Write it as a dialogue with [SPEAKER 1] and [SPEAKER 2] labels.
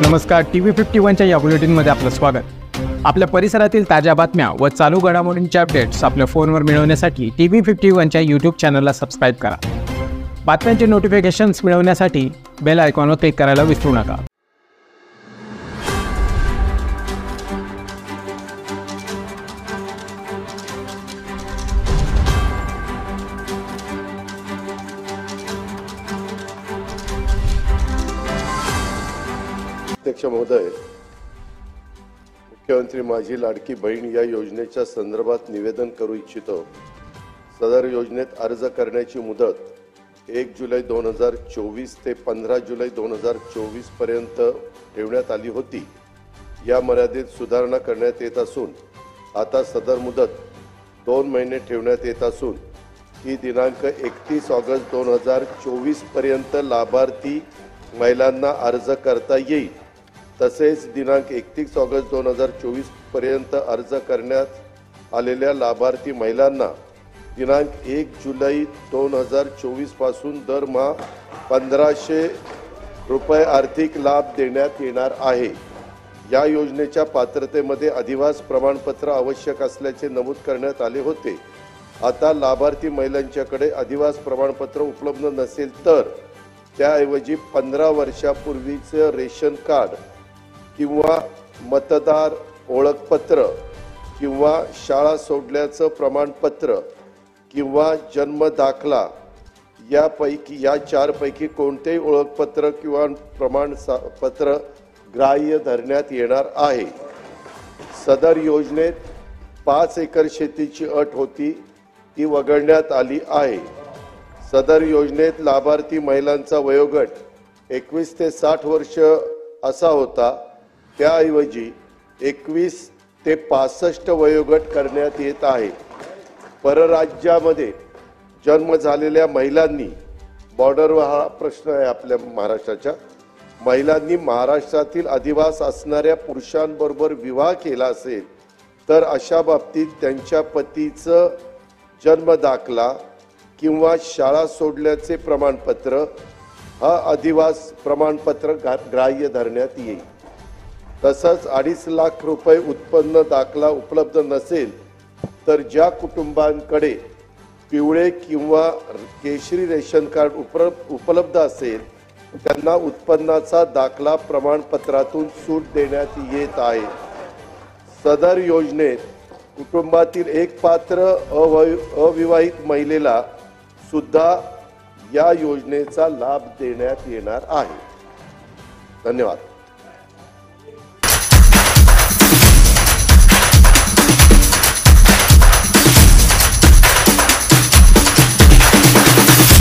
[SPEAKER 1] नमस्कार, TV51च्या या बुलेटिनमध्ये आपलं स्वागत। आपल्या परिसरातील ताज्या बातम्या व चालू घडामोडींचे अपडेट्स आपल्या फोनवर मिळवण्यासाठी TV51च्या YouTube चॅनलला सबस्क्राइब करा। बातम्यांचे नोटिफिकेशन्स मिळवण्यासाठी बेल आयकॉनवर क्लिक करायला विसरू नका।
[SPEAKER 2] अध्यक्ष महोदय, मुख्यमंत्री माझी लाडकी बहीण या योजनेच्या संदर्भात निवेदन करू इच्छितो। सदर योजनेत अर्ज करण्याची मुदत 1 जुलै 2024 ते 15 जुलै 2024 पर्यंत ठेवण्यात आली होती। या मर्यादेत सुधारणा करण्यात येत असून आता सदर मुदत 2 महिने ठेवण्यात येत असून ही दिनांक 31 ऑगस्ट 2024 पर्यंत लाभार्थी महिलांना अर्ज करता येईल। तसेच दिनांक 31 ऑगस्ट 2024 पर्यंत अर्ज करण्यात आलेल्या लाभार्थी महिलांना दिनांक 1 जुलै 2024 पासून दरमहा 1500 रुपये आर्थिक लाभ देण्यात येणार आहे। या योजनेच्या पात्रतेमध्ये अधिवास प्रमाणपत्र आवश्यक असल्याचे नमूद करण्यात आले होते। आता लाभार्थी महिलांच्याकडे अधिवास प्रमाणपत्र उपलब्ध नसेल तर त्याऐवजी 15 वर्षापूर्वीचे रेशन कार्ड किंवा मतदार ओळखपत्र किंवा शाळा सोडल्याचं प्रमाणपत्र किंवा जन्म दाखला या 4 पैकी कोणतेही ओळखपत्र किंवा प्रमाणपत्र ग्राह्य धरण्यात येणार आहे। सदर योजनेत 5 एकर शेतीची अट होती ती वगळण्यात आली आहे। सदर योजनेत लाभार्थी महिलांचा वयोगट 21 ते 60 वर्ष असा होता, त्याऐवजी 21 ते 65 वयोगट करण्यात येत आहे। परराज्यामध्ये जन्म झालेल्या महिलांनी, बॉर्डरवर हा प्रश्न आहे आपल्या महाराष्ट्राच्या, महिलांनी महाराष्ट्रातील अधिवास असणाऱ्या पुरुषांबरोबर विवाह केला असेल तर अशा बाबतीत त्यांच्या पतीचं जन्म दाखला किंवा शाळा सोडल्याचे प्रमाणपत्र हा अधिवास प्रमाणपत्र ग्राह्य धरण्यात येईल। तसंच 2.5 लाख रुपये उत्पन्न दाखला उपलब्ध नसेल तर ज्या कुटुंबांकडे पिवळे किंवा केशरी रेशन कार्ड उपलब्ध असेल त्यांना उत्पन्नाचा दाखला प्रमाणपत्रातून सूट देण्यात येत आहे। सदर योजनेत कुटुंबातील एक पात्र अविवाहित महिलेला सुद्धा या योजनेचा लाभ देण्यात येणार आहे। धन्यवाद।